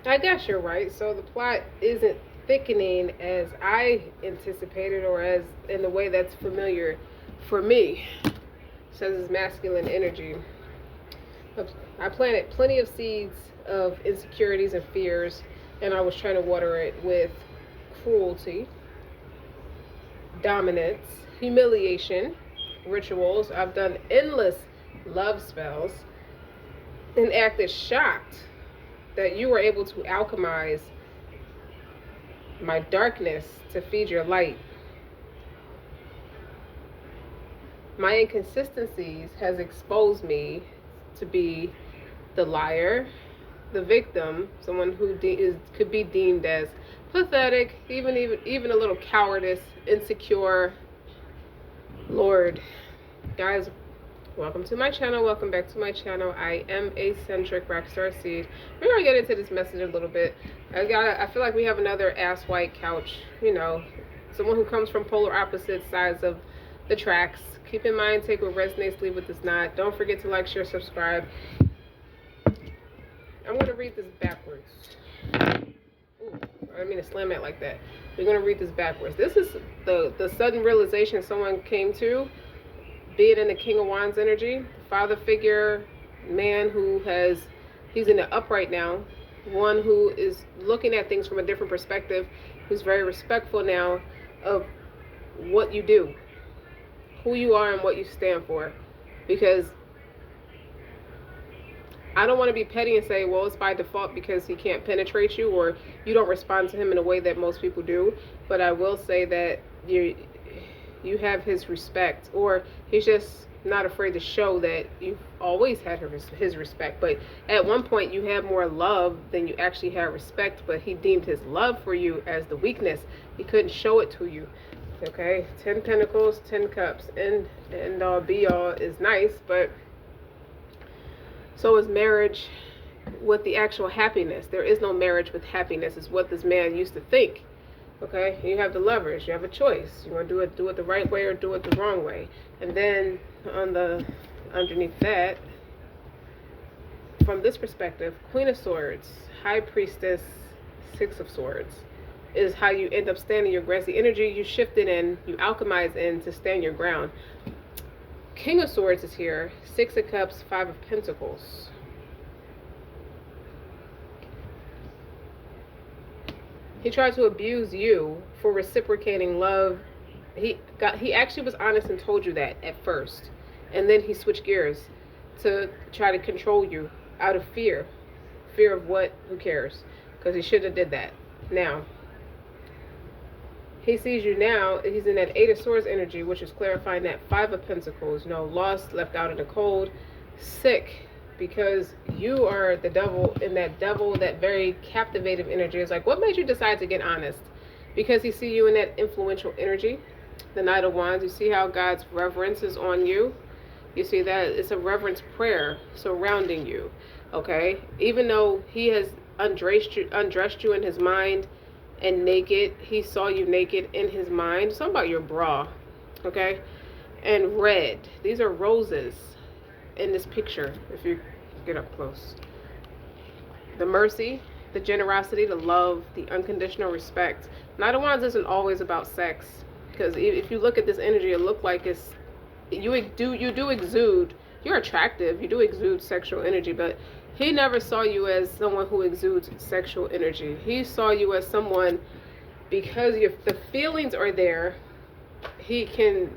I guess you're right. So the plot isn't thickening as I anticipated or as in the way that's familiar for me. Says it's masculine energy. I planted plenty of seeds of insecurities and fears, and I was trying to water it with cruelty, dominance, humiliation, rituals. I've done endless love spells and acted shocked that you were able to alchemize my darkness to feed your light. My inconsistencies has exposed me to be the liar, the victim, someone who could be deemed as pathetic, even a little cowardice, insecure. Lord, guys, welcome to my channel. Welcome back to my channel. I am eccentric RockStar'Seed. We're gonna get into this message a little bit. I feel like we have another ass white couch. You know, someone who comes from polar opposite sides of the tracks. Keep in mind, take what resonates, leave what does not. Don't forget to like, share, subscribe. I'm going to read this backwards. Ooh, I didn't mean to slam it like that. We're going to read this backwards. This is the sudden realization someone came to, be it in the King of Wands energy, father figure, man who he's in the upright now, one who is looking at things from a different perspective, who's very respectful now of what you do, who you are and what you stand for. Because I don't want to be petty and say, well, it's by default because he can't penetrate you or you don't respond to him in a way that most people do. But I will say that you have his respect, or he's just not afraid to show that you've always had his respect. But at one point you had more love than you actually had respect, but he deemed his love for you as the weakness. He couldn't show it to you. Okay, 10 pentacles, 10 cups, and all be all is nice, but so is marriage with the actual happiness. There is no marriage with happiness, is what this man used to think. Okay, you have the leverage, you have a choice. You want to do it the right way or do it the wrong way. And then underneath that, from this perspective, Queen of Swords, High Priestess, Six of Swords, is how you end up standing your ground. The energy you shifted in, you alchemize in to stand your ground. King of Swords is here. Six of Cups, Five of Pentacles. He tried to abuse you for reciprocating love. He actually was honest and told you that at first. And then he switched gears to try to control you out of fear. Fear of what? Who cares? Because he shouldn't have did that. Now, he sees you now, he's in that Eight of Swords energy, which is clarifying that Five of Pentacles, lost, left out in the cold, sick, because you are the devil, and that very captivative energy is like, what made you decide to get honest? Because he see you in that influential energy, the Knight of Wands. You see how God's reverence is on you. You see that it's a reverence prayer surrounding you, okay? Even though he has undressed you in his mind, and naked, he saw you naked in his mind. Something about your bra, okay? And red, these are roses in this picture if you get up close. The mercy, the generosity, the love, the unconditional respect. Knight of Wands isn't always about sex, because if you look at this energy, it look like it's you do exude, you're attractive, you do exude sexual energy, but he never saw you as someone who exudes sexual energy. He saw you as someone, because the feelings are there, he can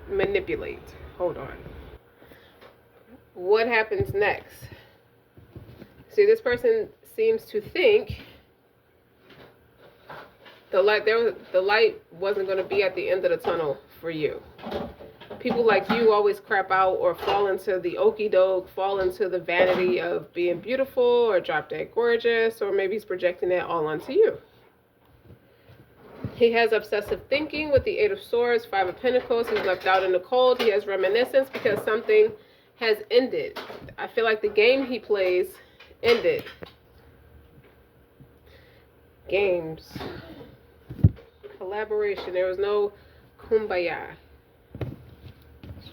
manipulate. Hold on. What happens next? See, this person seems to think the light wasn't going to be at the end of the tunnel for you. People like you always crap out or fall into the okie doke, fall into the vanity of being beautiful or drop dead gorgeous, or maybe he's projecting that all onto you. He has obsessive thinking with the Eight of Swords, Five of Pentacles. He's left out in the cold. He has reminiscence because something has ended. I feel like the game he plays ended. Games. Collaboration. There was no kumbaya.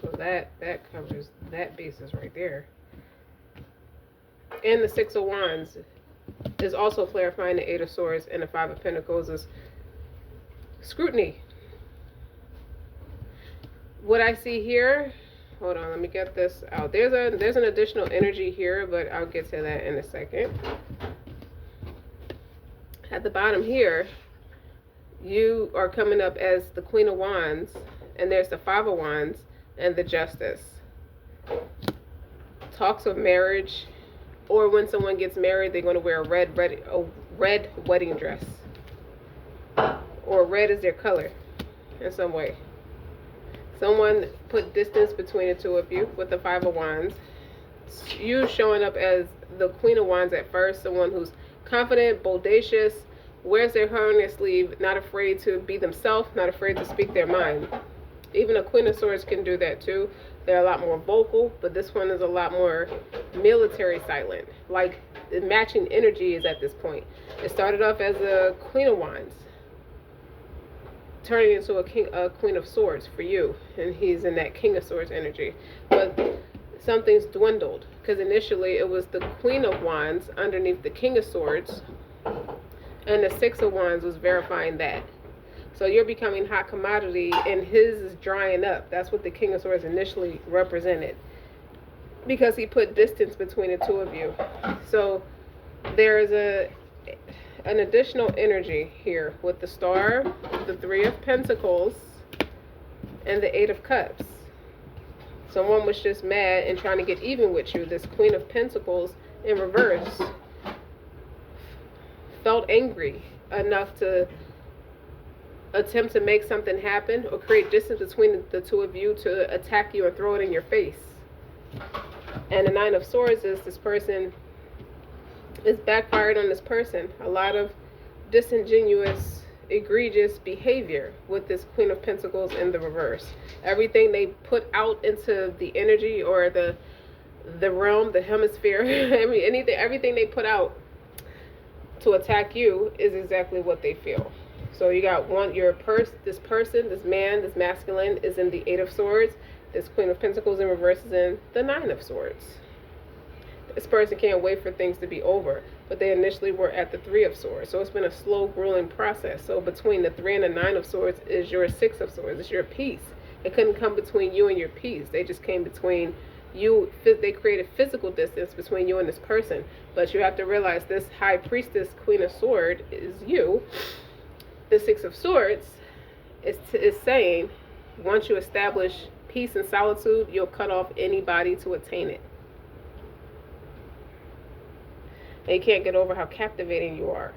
So that covers that basis right there. And the Six of Wands. is also clarifying the Eight of Swords, and the Five of Pentacles is scrutiny. What I see here, hold on, let me get this out. There's an additional energy here, but I'll get to that in a second. At the bottom here, you are coming up as the Queen of Wands, and there's the Five of Wands and the Justice. Talks of marriage, or when someone gets married, they're going to wear a red wedding dress, or red is their color in some way. Someone put distance between the two of you with the Five of Wands. You showing up as the Queen of Wands at first, someone who's confident, bodacious, wears their heart on their sleeve, not afraid to be themselves, not afraid to speak their mind. Even a Queen of Swords can do that too. They're a lot more vocal, but this one is a lot more military silent. Like, the matching energy is at this point. It started off as a Queen of Wands, turning into a Queen of Swords for you, and he's in that King of Swords energy. But something's dwindled, because initially it was the Queen of Wands underneath the King of Swords, and the Six of Wands was verifying that. So you're becoming hot commodity, and his is drying up. That's what the King of Swords initially represented, because he put distance between the two of you. So there's an additional energy here with the Star, the Three of Pentacles, and the Eight of Cups. Someone was just mad and trying to get even with you. This Queen of Pentacles in reverse felt angry enough to attempt to make something happen or create distance between the two of you to attack you or throw it in your face. And the Nine of Swords is this person is backfired on this person. A lot of disingenuous, egregious behavior with this Queen of Pentacles in the reverse. Everything they put out into the energy or the realm, the hemisphere, everything they put out to attack you is exactly what they feel. So you got this person, this man, this masculine is in the Eight of Swords. This Queen of Pentacles in reverse is in the Nine of Swords. This person can't wait for things to be over, but they initially were at the Three of Swords. So it's been a slow, grueling process. So between the Three and the Nine of Swords is your Six of Swords. It's your peace. It couldn't come between you and your peace. They just came between you. They created physical distance between you and this person. But you have to realize this High Priestess, Queen of Swords, is you. The Six of Swords is saying, once you establish peace and solitude, you'll cut off anybody to attain it. And you can't get over how captivating you are.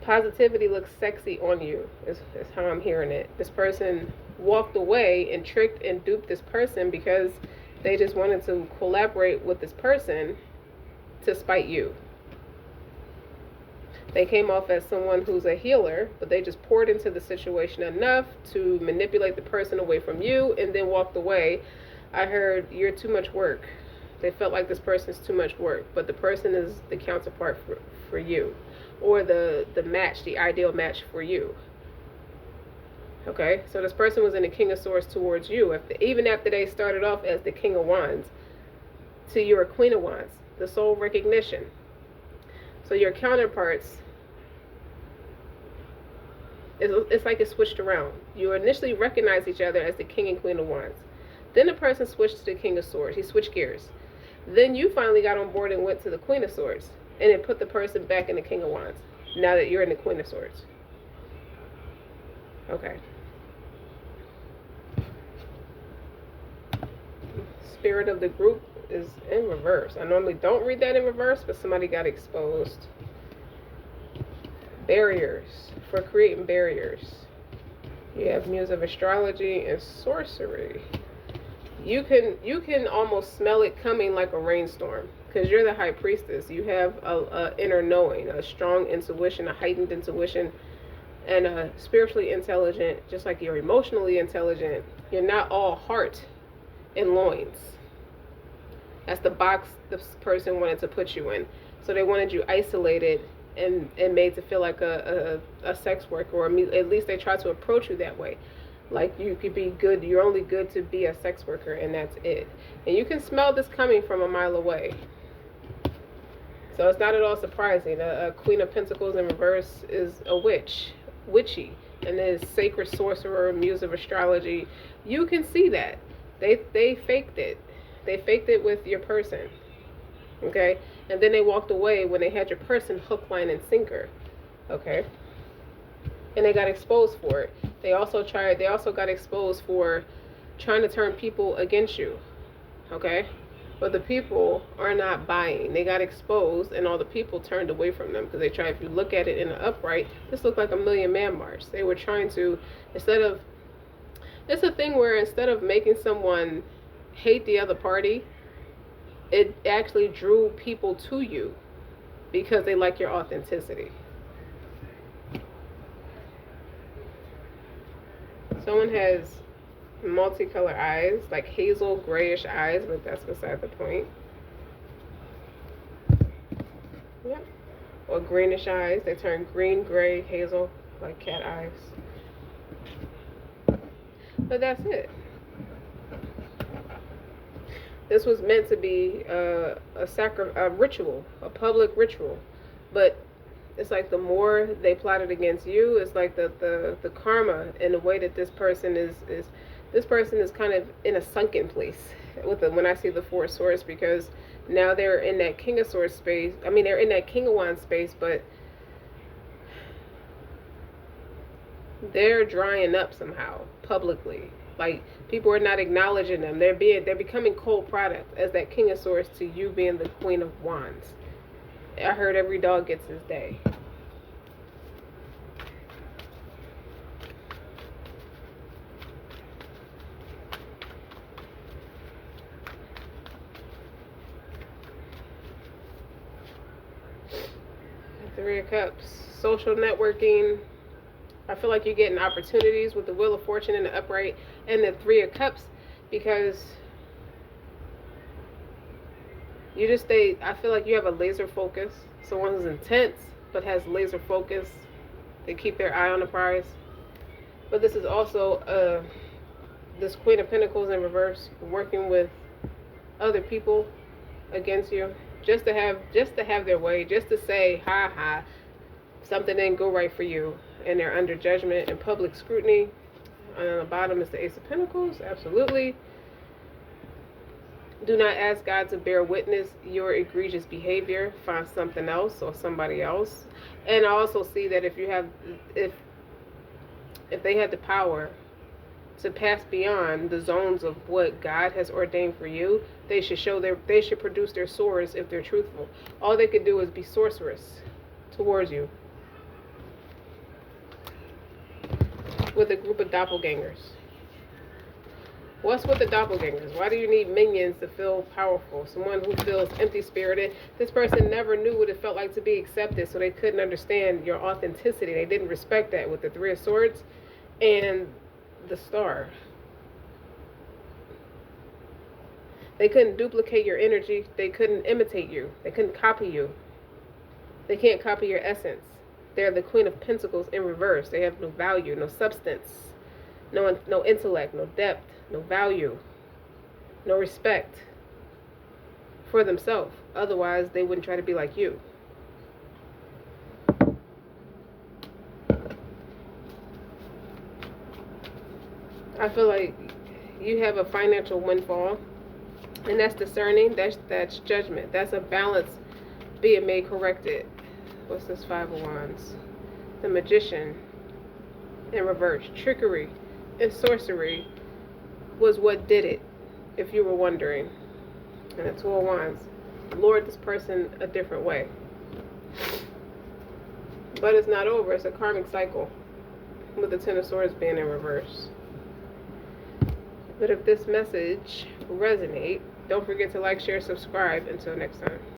Positivity looks sexy on you, is how I'm hearing it. This person walked away and tricked and duped this person because they just wanted to collaborate with this person to spite you. They came off as someone who's a healer, but they just poured into the situation enough to manipulate the person away from you and then walked away. I heard, you're too much work. They felt like this person's too much work, but the person is the counterpart for you, or the match, the ideal match for you. Okay, so this person was in the King of Swords towards you, even after they started off as the King of Wands, to your Queen of Wands, the soul recognition. So your counterparts, it's like it switched around. You initially recognized each other as the King and Queen of Wands. Then the person switched to the King of Swords. He switched gears. Then you finally got on board and went to the Queen of Swords. And it put the person back in the King of Wands. Now that you're in the Queen of Swords. Okay. Spirit of the group is in reverse. I normally don't read that in reverse, but somebody got exposed. Barriers. For creating barriers. You have Muse of Astrology and Sorcery. You can almost smell it coming like a rainstorm, because you're the High Priestess. You have a inner knowing, a strong intuition, a heightened intuition, and a spiritually intelligent, just like you're emotionally intelligent. You're not all heart and loins. That's the box this person wanted to put you in. So they wanted you isolated and made to feel like a sex worker, or at least they tried to approach you that way. Like you could be good, you're only good to be a sex worker, and that's it. And you can smell this coming from a mile away. So it's not at all surprising. A Queen of Pentacles in reverse is a witchy, and is sacred sorcerer, muse of astrology. You can see that. They faked it. They faked it with your person. Okay? And then they walked away when they had your person hook, line, and sinker. Okay? And they got exposed for it. They also got exposed for trying to turn people against you. Okay? But the people are not buying. They got exposed, and all the people turned away from them because they tried. If you look at it in the upright, this looked like a Million Man March. They were trying to, it's a thing where instead of making someone hate the other party, it actually drew people to you because they like your authenticity. Someone has multicolored eyes, like hazel grayish eyes, but that's beside the point. Yeah. Or greenish eyes. They turn green, gray, hazel, like cat eyes. But that's it. This was meant to be a ritual, a public ritual. But it's like the more they plotted against you, it's like the karma and the way that this person is kind of in a sunken place when I see the Four of Swords, because now they're in that King of Swords space. I mean, they're in that King of Wands space, but they're drying up somehow publicly. Like, people are not acknowledging them. They're becoming cold product as that King of Swords to you being the Queen of Wands. I heard every dog gets his day. Three of Cups, social networking. I feel like you're getting opportunities with the Wheel of Fortune in the upright and the Three of Cups, because I feel like you have a laser focus. Someone who's intense but has laser focus. They keep their eye on the prize. But this is also this Queen of Pentacles in reverse, working with other people against you. Just to have their way, just to say, ha ha, something didn't go right for you, and they're under judgment and public scrutiny. And on the bottom is the Ace of Pentacles. Absolutely. Do not ask God to bear witness your egregious behavior. Find something else or somebody else. And I also see that if they had the power to pass beyond the zones of what God has ordained for you, they should produce their swords if they're truthful. All they could do is be sorcerous towards you with a group of doppelgangers. What's with the doppelgangers? Why do you need minions to feel powerful? Someone who feels empty-spirited. This person never knew what it felt like to be accepted, so they couldn't understand your authenticity. They didn't respect that with the Three of Swords and the Star. They couldn't duplicate your energy. They couldn't imitate you. They couldn't copy you. They can't copy your essence. They're the Queen of Pentacles in reverse. They have no value, no substance, no intellect, no depth, no value, no respect for themselves. Otherwise, they wouldn't try to be like you. I feel like you have a financial windfall, and that's discerning. That's judgment. That's a balance being made corrected. What's this? Five of Wands. The Magician in reverse. Trickery and sorcery was what did it, if you were wondering. And the Two of Wands. Lured this person a different way. But it's not over. It's a karmic cycle with the Ten of Swords being in reverse. But if this message resonates, don't forget to like, share, subscribe. Until next time.